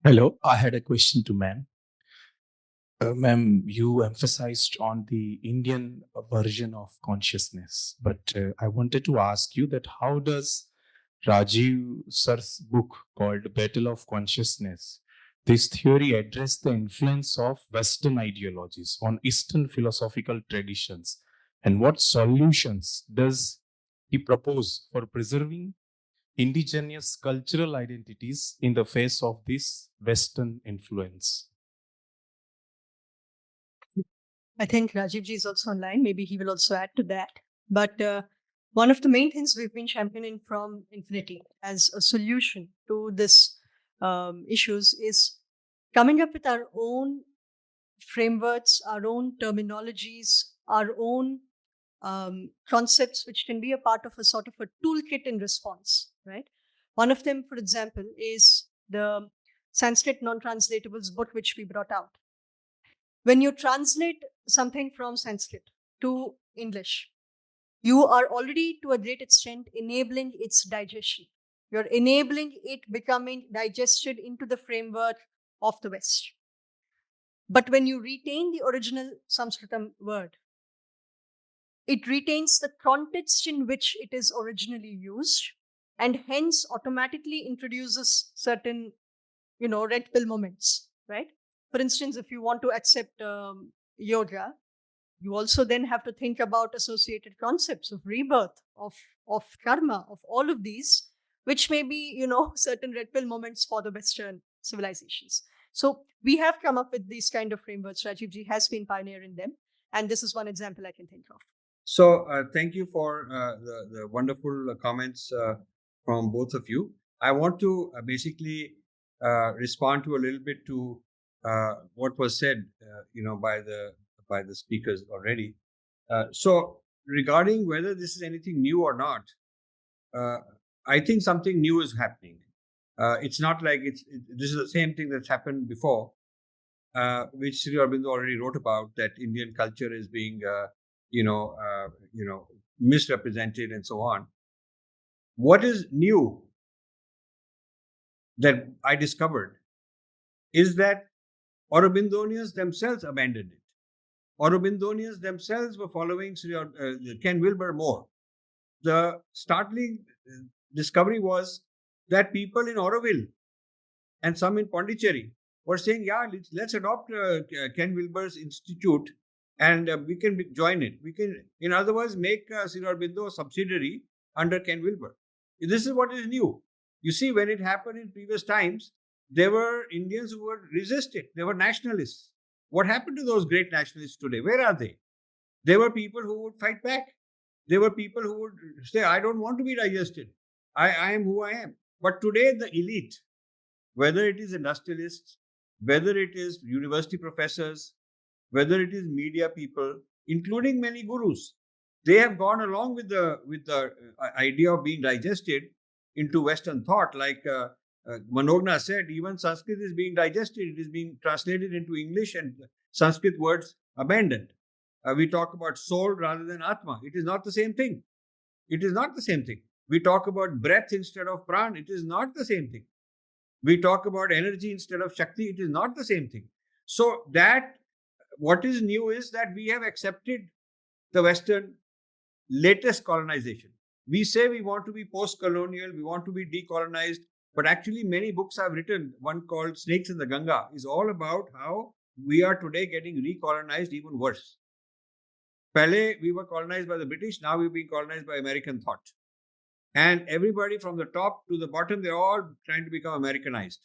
Hello, I had a question to ma'am. Ma'am, you emphasized on the Indian version of consciousness, but I wanted to ask you that how does Rajiv Sar's book called Battle of Consciousness, this theory address the influence of Western ideologies on Eastern philosophical traditions, and what solutions does he propose for preserving indigenous cultural identities in the face of this Western influence? I think Rajiv ji is also online. Maybe he will also add to that. But one of the main things we've been championing from Infinity as a solution to this issues is coming up with our own frameworks, our own terminologies, our own concepts, which can be a part of a sort of a toolkit in response, right? One of them, for example, is the Sanskrit Non-translatables book, which we brought out. When you translate something from Sanskrit to English, you are already to a great extent enabling its digestion. You're enabling it becoming digested into the framework of the West. But when you retain the original Sanskritam word, it retains the context in which it is originally used and hence automatically introduces certain, red pill moments, right? For instance, if you want to accept yoga, you also then have to think about associated concepts of rebirth, of karma, of all of these, which may be, certain red pill moments for the Western civilizations. So we have come up with these kind of frameworks. Rajiv ji has been pioneering them. And this is one example I can think of. So thank you for the wonderful comments from both of you. I want to basically respond to a little bit to what was said, by the speakers already. So regarding whether this is anything new or not, I think something new is happening. It's not like this is the same thing that's happened before, which Sri Aurobindo already wrote about, that Indian culture is being misrepresented and so on. What is new that I discovered is that Aurobindonians themselves abandoned it. Aurobindonians themselves were following Ken Wilber more. The startling discovery was that people in Auroville and some in Pondicherry were saying, yeah, let's adopt Ken Wilber's institute and we can join it. We can, in other words, make Sri Aurobindo a subsidiary under Ken Wilber. This is what is new. You see, when it happened in previous times, there were Indians who were resisted. They were nationalists. What happened to those great nationalists today? Where are they? There were people who would fight back. There were people who would say, I don't want to be digested. I am who I am. But today, the elite, whether it is industrialists, whether it is university professors, whether it is media people, including many gurus, they have gone along with the idea of being digested into Western thought. Like Manogna said, even Sanskrit is being digested. It is being translated into English and Sanskrit words abandoned. We talk about soul rather than Atma. It is not the same thing. It is not the same thing. We talk about breath instead of pran. It is not the same thing. We talk about energy instead of Shakti. It is not the same thing. So that what is new is that we have accepted the Western latest colonization. We say we want to be post-colonial, we want to be decolonized, but actually many books I've written, one called Snakes in the Ganga, is all about how we are today getting recolonized even worse. Pehle, we were colonized by the British, now we're being colonized by American thought. And everybody from the top to the bottom, they're all trying to become Americanized.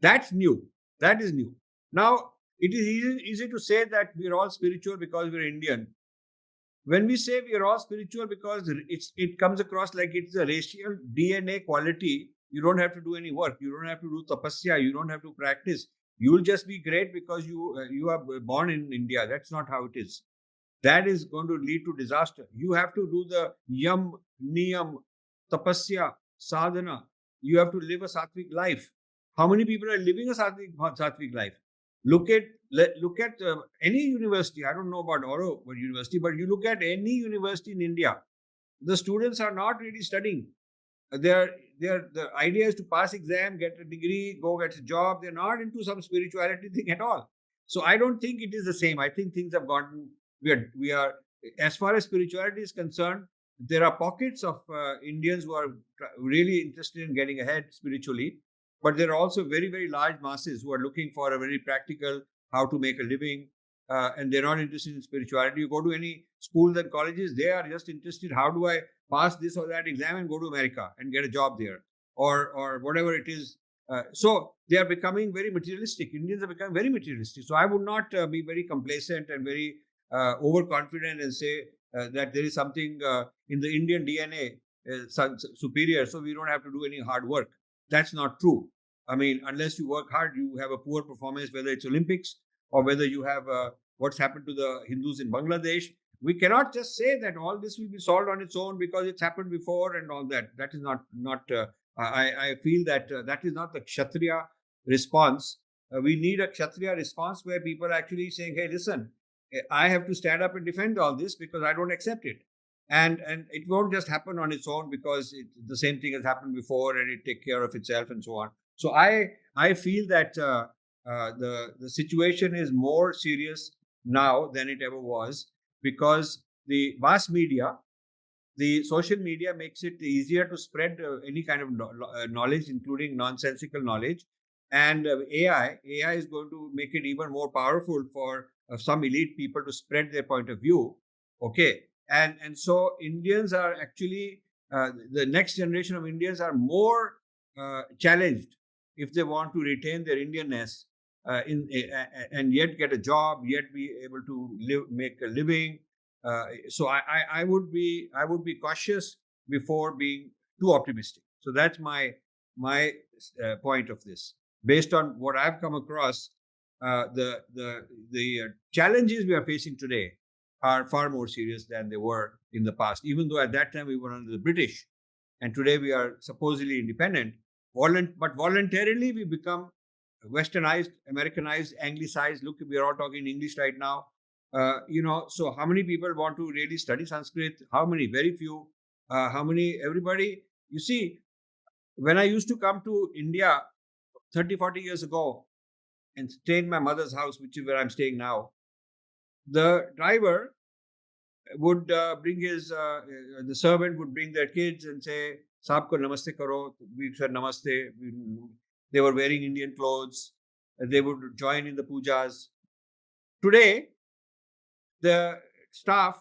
That's new. That is new. Now, it is easy to say that we're all spiritual because we're Indian. When we say we are all spiritual because it comes across like it's a racial DNA quality, you don't have to do any work. You don't have to do tapasya. You don't have to practice. You'll just be great because you are born in India. That's not how it is. That is going to lead to disaster. You have to do the yam, niyam, tapasya, sadhana. You have to live a sattvic life. How many people are living a sattvic life? Look at any university. I don't know about Auro University, but you look at any university in India. The students are not really studying. the idea is to pass exam, get a degree, go get a job. They're not into some spirituality thing at all. So I don't think it is the same. I think things have gotten, we are as far as spirituality is concerned, there are pockets of Indians who are really interested in getting ahead spiritually, but there are also very, very large masses who are looking for a very practical how to make a living, and they're not interested in spirituality. You go to any schools and colleges, they are just interested, how do I pass this or that exam and go to America and get a job there, or whatever it is. So they are becoming very materialistic. Indians are becoming very materialistic. So I would not be very complacent and very overconfident and say that there is something in the Indian DNA superior, so we don't have to do any hard work. That's not true. I mean, unless you work hard, you have a poor performance, whether it's Olympics or whether you have what's happened to the Hindus in Bangladesh. We cannot just say that all this will be solved on its own because it's happened before and all that. That is not. I feel that that is not the Kshatriya response. We need a Kshatriya response where people are actually saying, "Hey, listen, I have to stand up and defend all this because I don't accept it." And it won't just happen on its own because the same thing has happened before and it take care of itself and so on. So I feel that the situation is more serious now than it ever was, because the mass media, the social media makes it easier to spread any kind of knowledge, including nonsensical knowledge. And AI is going to make it even more powerful for some elite people to spread their point of view. Okay, and so Indians are actually the next generation of Indians are more challenged if they want to retain their Indianness and yet get a job, yet be able to make a living. So I would be cautious before being too optimistic. So that's my point of this. Based on what I've come across, the challenges we are facing today are far more serious than they were in the past. Even though at that time we were under the British, and today we are supposedly independent, but voluntarily we become Westernized, Americanized, Anglicized. Look, we are all talking English right now. So how many people want to really study Sanskrit? How many? Very few. How many? Everybody. You see, when I used to come to India 30, 40 years ago and stay in my mother's house, which is where I'm staying now, the driver would bring the servant would bring their kids and say, Saab ko namaste karo. We said namaste. They were wearing Indian clothes. They would join in the pujas. Today, the staff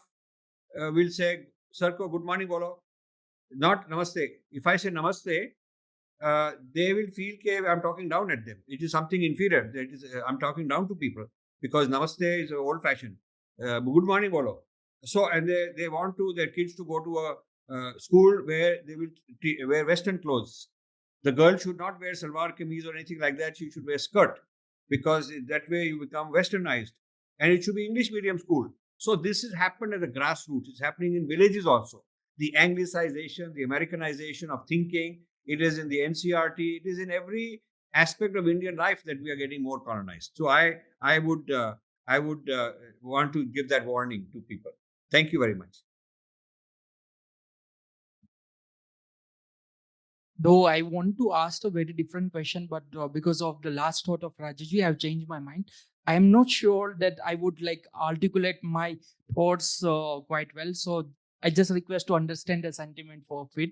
will say, Sir ko good morning bolo, not namaste. If I say namaste, they will feel that I'm talking down at them. It is something inferior. That is, I'm talking down to people because namaste is old fashioned. Good morning bolo. So, and they want their kids to go to a school where they will wear Western clothes. The girl should not wear salwar kameez or anything like that. She should wear skirt, because that way you become Westernized. And it should be English medium school. So this has happened at the grassroots. It's happening in villages also. The Anglicization, the Americanization of thinking, it is in the NCRT, it is in every aspect of Indian life that we are getting more colonized. So I would want to give that warning to people. Thank you very much. Though I want to ask a very different question, but because of the last thought of Rajaji, I have changed my mind. I am not sure that I would like articulate my thoughts quite well. So I just request to understand the sentiment for it.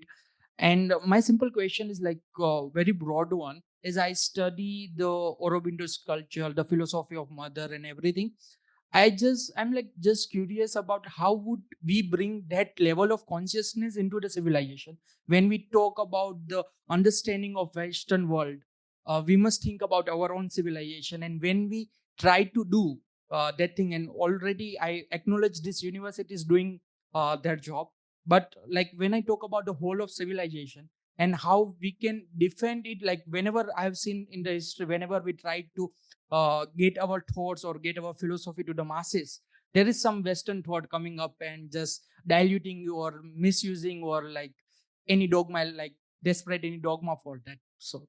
And my simple question is like a very broad one. As I study the Aurobindo sculpture, the philosophy of mother and everything, I'm like just curious about how would we bring that level of consciousness into the civilization. When we talk about the understanding of Western world, we must think about our own civilization. And when we try to do that thing, and already I acknowledge this university is doing their job, but like when I talk about the whole of civilization and how we can defend it, like whenever I've seen in the history, whenever we try to get our thoughts or get our philosophy to the masses, there is some Western thought coming up and just diluting or misusing or like any dogma, like they spread any dogma for that. So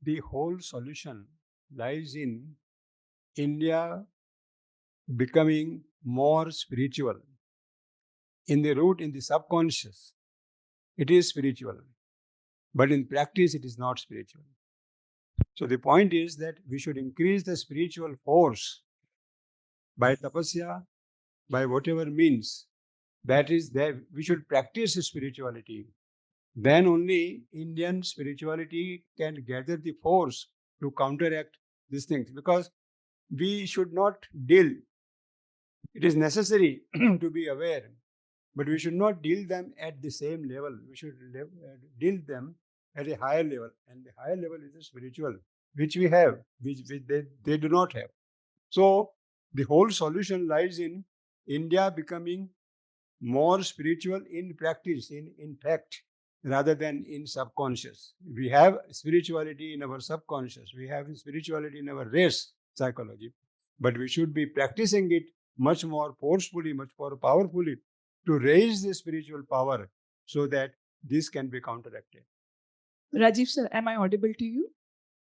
the whole solution lies in India becoming more spiritual. In the root, in the subconscious, it is spiritual. but in practice it is not spiritual. So the point is that we should increase the spiritual force by tapasya, by whatever means. That is, that we should practice spirituality. Then only Indian spirituality can gather the force to counteract these things, because we should not deal. It is necessary to be aware, but we should not deal them at the same level. We should deal them at a higher level, and the higher level is the spiritual, which we have, which they do not have. So the whole solution lies in India becoming more spiritual in practice, in fact, rather than in subconscious. We have spirituality in our subconscious. We have spirituality in our race psychology, but we should be practicing it much more forcefully, much more powerfully to raise the spiritual power so that this can be counteracted. Rajiv sir, am I audible to you?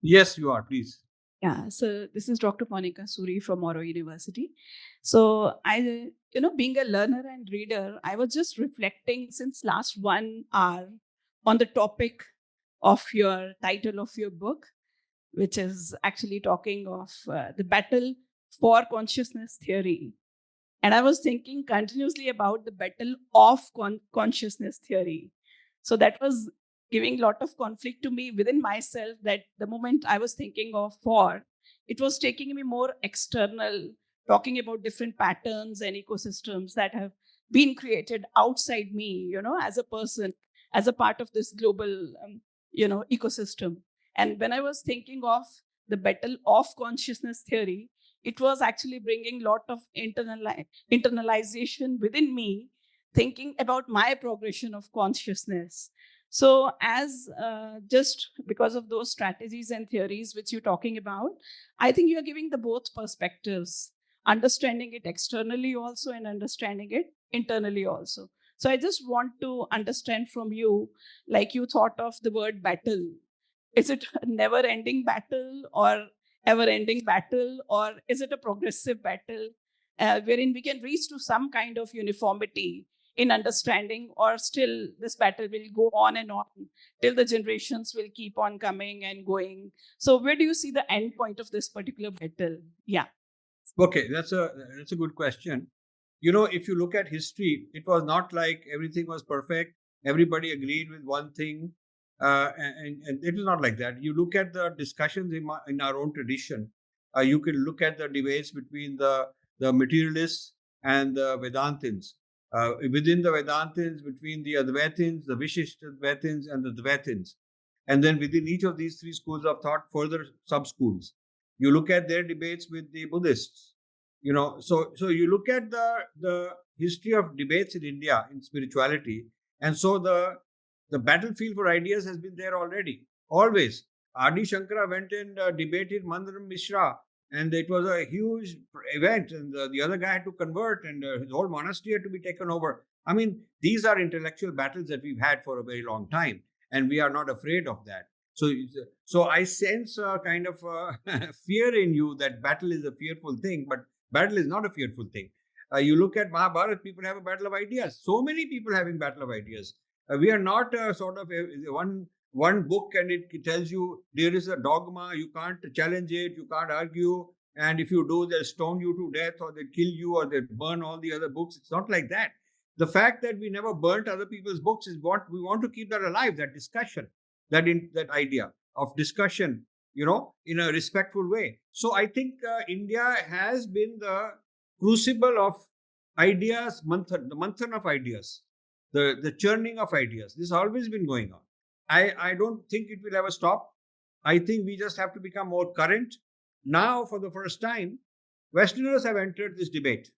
Yes, you are, please. Yeah, so this is Dr. Monica Suri from Auro University. So I, being a learner and reader, I was just reflecting since last 1 hour on the topic of your title of your book, which is actually talking of the battle for consciousness theory. And I was thinking continuously about the battle of consciousness theory. So that was giving a lot of conflict to me within myself, that the moment I was thinking of for, it was taking me more external, talking about different patterns and ecosystems that have been created outside me, as a person, as a part of this global, ecosystem. And when I was thinking of the battle of consciousness theory, it was actually bringing a lot of internalization within me, thinking about my progression of consciousness. So as just because of those strategies and theories which you're talking about, I think you're giving the both perspectives, understanding it externally also and understanding it internally also. So I just want to understand from you, like you thought of the word battle. Is it a never ending battle or ever ending battle, or is it a progressive battle wherein we can reach to some kind of uniformity in understanding, or still this battle will go on and on till the generations will keep on coming and going? So where do you see the end point of this particular battle? Yeah. Okay, that's a good question. If you look at history, it was not like everything was perfect. Everybody agreed with one thing, and it was not like that. You look at the discussions in our own tradition. You can look at the debates between the materialists and the Vedantins. Within the Vedantins, between the Advaitins, the Vishishtadvaitins, and the Dvaitins. And then within each of these three schools of thought, further sub-schools. You look at their debates with the Buddhists. So you look at the history of debates in India in spirituality, and so the battlefield for ideas has been there already, always. Adi Shankara went and debated Mandaram Mishra, and it was a huge event, and the other guy had to convert, and his whole monastery had to be taken over. I mean, these are intellectual battles that we've had for a very long time, and we are not afraid of that. So I sense a kind of fear in you that battle is a fearful thing, but battle is not a fearful thing. You look at Mahabharata, people have a battle of ideas. So many people having battle of ideas. We are not sort of one book and it tells you there is a dogma, you can't challenge it, you can't argue, and if you do, they'll stone you to death, or they'll kill you, or they'll burn all the other books. It's not like that. The fact that we never burnt other people's books is what we want to keep that alive, that discussion, that idea of discussion, in a respectful way. So I think India has been the crucible of ideas, the manthan of ideas, the churning of ideas. This has always been going on. I don't think it will ever stop. I think we just have to become more current. Now, for the first time, Westerners have entered this debate.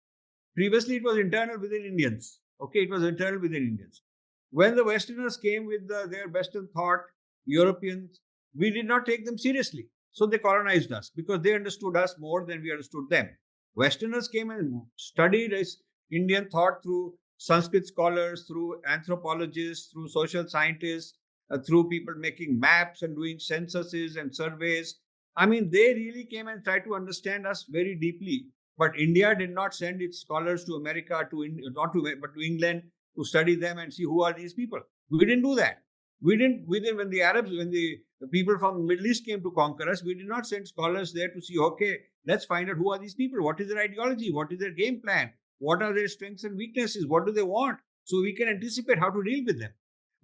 Previously, it was internal within Indians. Okay, it was internal within Indians. When the Westerners came with their Western thought, Europeans, we did not take them seriously. So they colonized us because they understood us more than we understood them. Westerners came and studied Indian thought through Sanskrit scholars, through anthropologists, through social scientists, through people making maps and doing censuses and surveys. I mean, they really came and tried to understand us very deeply. But India did not send its scholars to America, but to England, to study them and see who are these people. We didn't do that. We didn't when the Arabs, when the people from the Middle East came to conquer us, we did not send scholars there to see, okay, let's find out who are these people, what is their ideology, what is their game plan, what are their strengths and weaknesses, what do they want, so we can anticipate how to deal with them.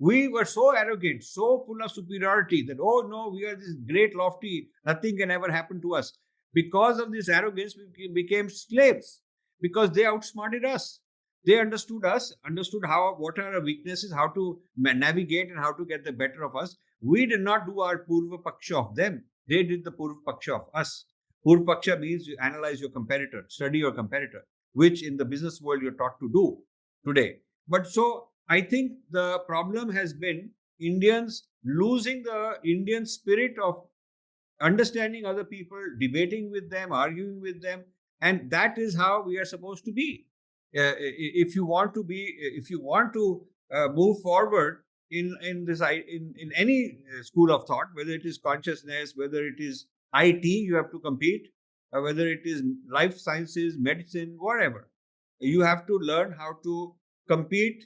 We were so arrogant, so full of superiority that, oh no, we are this great, lofty, nothing can ever happen to us. Because of this arrogance, we became slaves because they outsmarted us. They understood us, understood what are our weaknesses, how to navigate and how to get the better of us. We did not do our Purva-paksha of them. They did the Purva-paksha of us. Purva-paksha means you analyze your competitor, study your competitor, which in the business world you're taught to do today. But so I think the problem has been Indians losing the Indian spirit of understanding other people, debating with them, arguing with them, and that is how we are supposed to be. If you want to move forward in any school of thought, whether it is consciousness, whether it is IT, you have to compete, whether it is life sciences, medicine, whatever, you have to learn how to compete.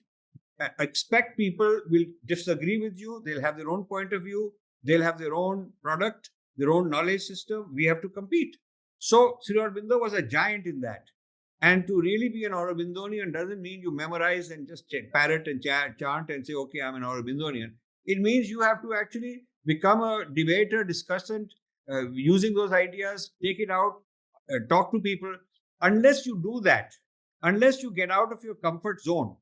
Expect people will disagree with you. They'll have their own point of view. They'll have their own product, their own knowledge system. We have to compete. So Sri Aurobindo was a giant in that. And to really be an Aurobindonian doesn't mean you memorize and just parrot and chant and say, okay, I'm an Aurobindonian. It means you have to actually become a debater, discussant, using those ideas, take it out, talk to people. Unless you do that, unless you get out of your comfort zone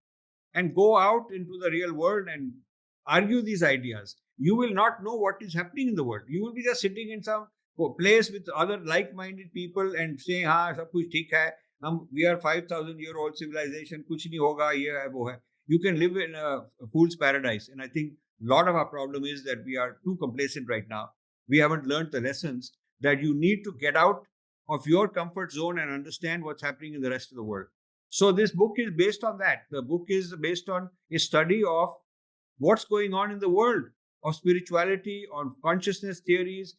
and go out into the real world and argue these ideas, you will not know what is happening in the world. You will be just sitting in some place with other like-minded people and saying, "Ha, sab kuch theek hai. We are 5,000-year-old civilization. Kuch nahi hoga. Ye hai, wo hai." You can live in a fool's paradise. And I think a lot of our problem is that we are too complacent right now. We haven't learned the lessons that you need to get out of your comfort zone and understand what's happening in the rest of the world. So this book is based on that. The book is based on a study of what's going on in the world of spirituality, on consciousness theories,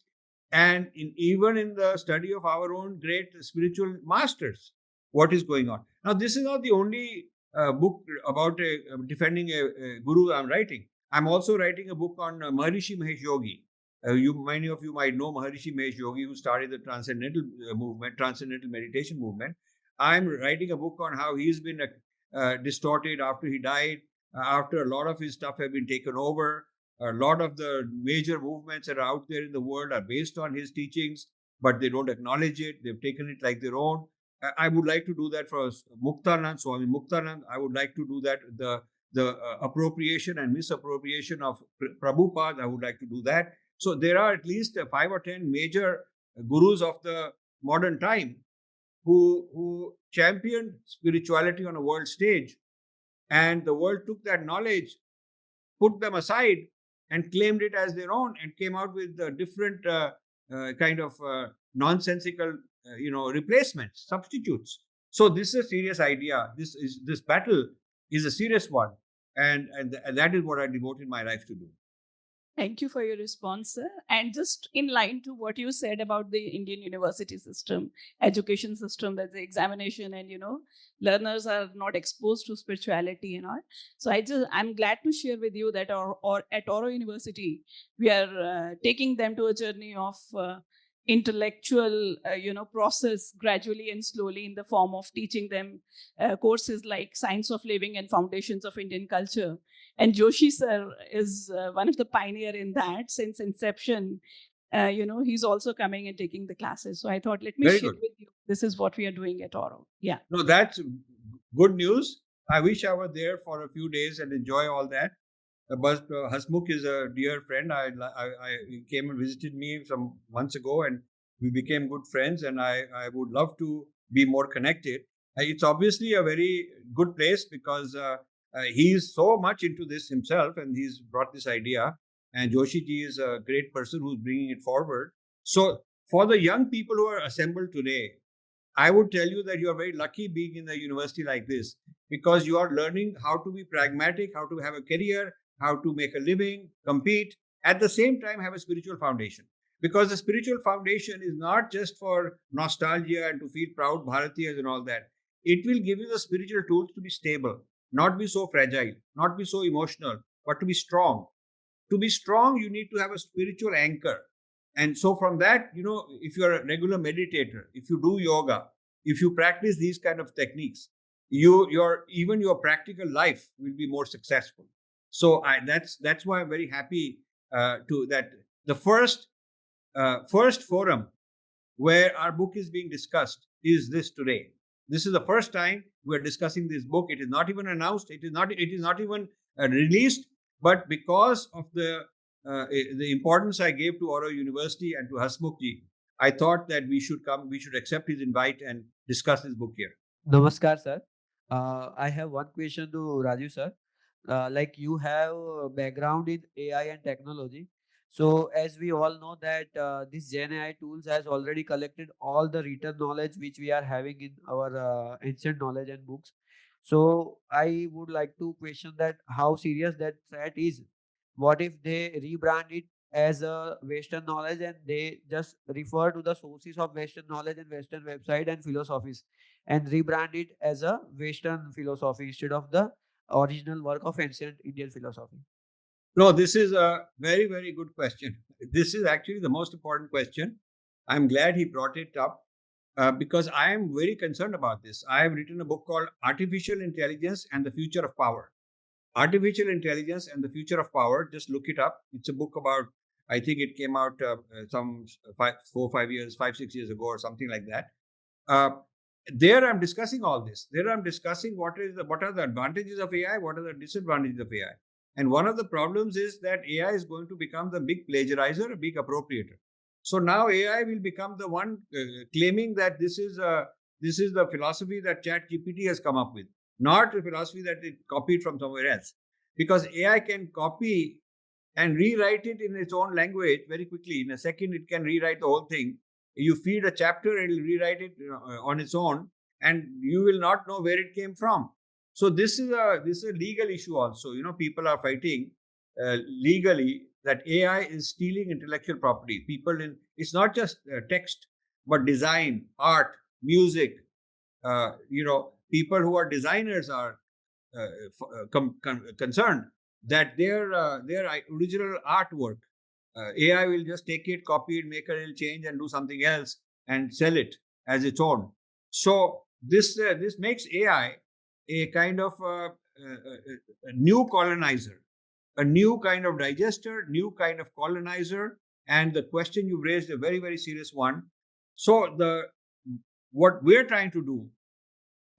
and even in the study of our own great spiritual masters, what is going on. Now, this is not the only book about defending a guru I'm writing. I'm also writing a book on Maharishi Mahesh Yogi. Many of you might know Maharishi Mahesh Yogi, who started the transcendental movement, transcendental meditation movement. I'm writing a book on how he's been distorted after he died, after a lot of his stuff have been taken over. A lot of the major movements that are out there in the world are based on his teachings, but they don't acknowledge it. They've taken it like their own. I would like to do that for Muktanand, Swami Muktanand. I would like to do that. The appropriation and misappropriation of Prabhupada, I would like to do that. So there are at least 5 or 10 major gurus of the modern time who championed spirituality on a world stage, and the world took that knowledge, put them aside, and claimed it as their own, and came out with different kind of nonsensical, replacements, substitutes. So this is a serious idea. This battle is a serious one, and that is what I devoted my life to do. Thank you for your response, sir. And just in line to what you said about the Indian university system, education system, that the examination and learners are not exposed to spirituality and all. So I'm glad to share with you that at Auro University we are taking them to a journey of intellectual process gradually and slowly, in the form of teaching them courses like Science of Living and Foundations of Indian Culture. And Joshi sir is one of the pioneer in that since inception. He's also coming and taking the classes. So I thought, let me share with you. This is what we are doing at Auro. Yeah. No, that's good news. I wish I were there for a few days and enjoy all that. But Hasmukh is a dear friend. He came and visited me some months ago, and we became good friends. And I would love to be more connected. It's obviously a very good place because he's so much into this himself, and he's brought this idea. And Joshi ji is a great person who's bringing it forward. So for the young people who are assembled today, I would tell you that you are very lucky being in a university like this, because you are learning how to be pragmatic, how to have a career, how to make a living, compete, at the same time have a spiritual foundation. Because the spiritual foundation is not just for nostalgia and to feel proud Bharatiyas and all that. It will give you the spiritual tools to be stable, not be so fragile, not be so emotional, but to be strong. to be strong, you need to have a spiritual anchor. And so from that, if you're a regular meditator, if you do yoga, if you practice these kind of techniques, even your practical life will be more successful. So that's why I'm very happy to that the first forum where our book is being discussed is this today. This is the first time we're discussing this book. It is not even announced. It is not even released. But because of the importance I gave to Auro University and to Hasmukhji, I thought that we should accept his invite and discuss this book here. Namaskar, sir. I have one question to Rajiv, sir. Like you have a background in AI and technology. So as we all know that this Gen AI tools has already collected all the written knowledge which we are having in our ancient knowledge and books. So I would like to question that how serious that threat is. What if they rebrand it as a Western knowledge and they just refer to the sources of Western knowledge and Western website and philosophies and rebrand it as a Western philosophy instead of the original work of ancient Indian philosophy? No, this is a very, very good question. This is actually the most important question. I'm glad he brought it up because I am very concerned about this. I have written a book called Artificial Intelligence and the Future of Power. Artificial Intelligence and the Future of Power. Just look it up. It's a book about, I think it came out some 5, 6 years ago or something like that. There I'm discussing all this. There I'm discussing what are the advantages of AI, what are the disadvantages of AI. And one of the problems is that AI is going to become the big plagiarizer, a big appropriator. So now AI will become the one claiming that this is the philosophy that ChatGPT has come up with, not a philosophy that it copied from somewhere else. Because AI can copy and rewrite it in its own language very quickly. In a second, it can rewrite the whole thing. You feed a chapter, it will rewrite it on its own, and you will not know where it came from. So this is a legal issue also. People are fighting legally that AI is stealing intellectual property. It's not just text, but design, art, music. People who are designers are concerned that their original artwork, AI will just take it, copy it, make a little change, and do something else and sell it as its own. So this makes AI a kind of a new colonizer, a new kind of digester, new kind of colonizer. And the question you raised, a very, very serious one. So what we're trying to do,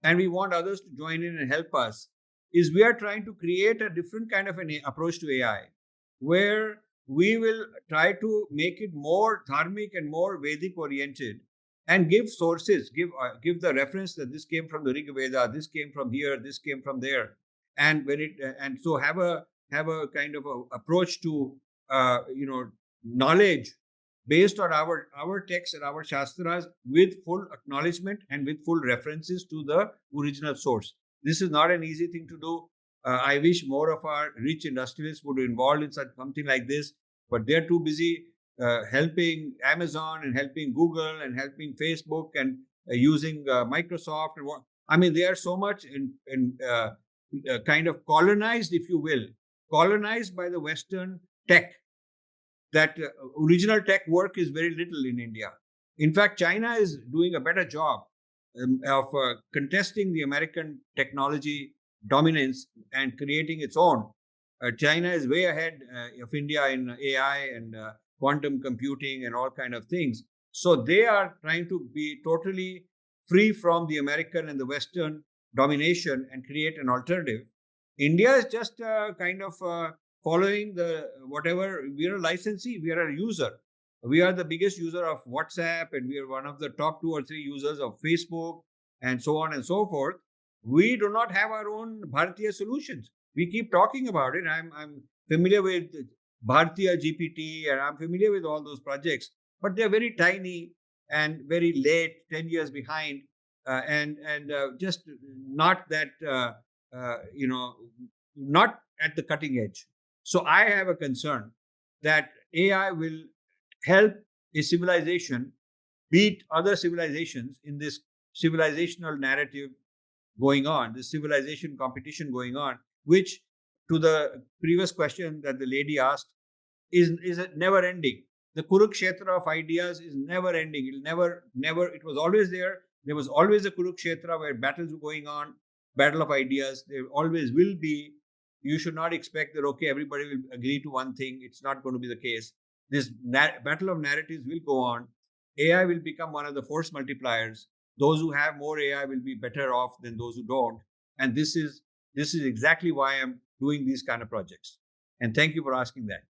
and we want others to join in and help us, is we are trying to create a different kind of an approach to AI, where we will try to make it more dharmic and more Vedic oriented, and give sources, give the reference that this came from the Rig Veda, this came from here, this came from there, and so have a kind of a approach to knowledge based on our texts and our shastras, with full acknowledgement and with full references to the original source. This is not an easy thing to do. I wish more of our rich industrialists would be involved in something like this, but they're too busy helping Amazon and helping Google and helping Facebook and using Microsoft. They are so much kind of colonized, if you will, colonized by the Western tech, that original tech work is very little in India. In fact, China is doing a better job of contesting the American technology dominance and creating its own. China is way ahead of India in AI and quantum computing and all kind of things. So they are trying to be totally free from the American and the Western domination and create an alternative. India is just kind of following whatever. We are a licensee, we are a user. We are the biggest user of WhatsApp, and we are one of the top 2 or 3 users of Facebook, and so on and so forth. We do not have our own Bharatiya solutions. We keep talking about it. I'm familiar with Bharatiya GPT, and I'm familiar with all those projects, but they're very tiny and very late, 10 years behind, and just not that not at the cutting edge. So I have a concern that AI will help a civilization beat other civilizations in this civilizational narrative going on, this civilization competition going on, which, to the previous question that the lady asked, is a never ending. The Kurukshetra of ideas is never ending. It'll never, it was always there. There was always a Kurukshetra where battles were going on, battle of ideas. There always will be. You should not expect that, okay, everybody will agree to one thing. It's not going to be the case. This battle of narratives will go on. AI will become one of the force multipliers. Those who have more AI will be better off than those who don't. And this is exactly why I'm doing these kind of projects. And thank you for asking that.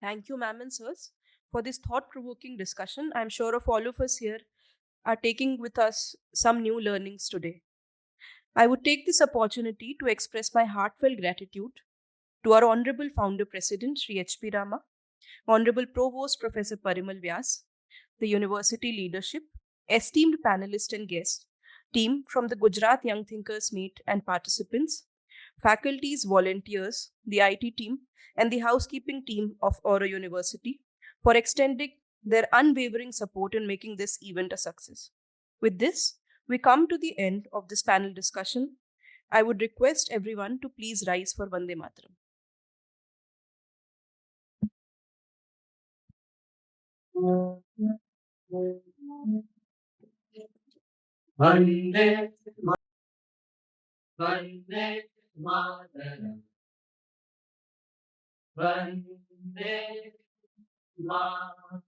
Thank you, ma'am and sirs, for this thought provoking discussion. I'm sure of all of us here are taking with us some new learnings today. I would take this opportunity to express my heartfelt gratitude to our Honorable Founder President Sri H.P. Rama, Honorable Provost Professor Parimal Vyas, the university leadership, esteemed panelists and guests, team from the Gujarat Young Thinkers Meet and participants, faculties, volunteers, the IT team, and the housekeeping team of Auro University for extending their unwavering support in making this event a success. With this, we come to the end of this panel discussion. I would request everyone to please rise for Vande Mataram. Vande Vande Mataram. Vande Mataram.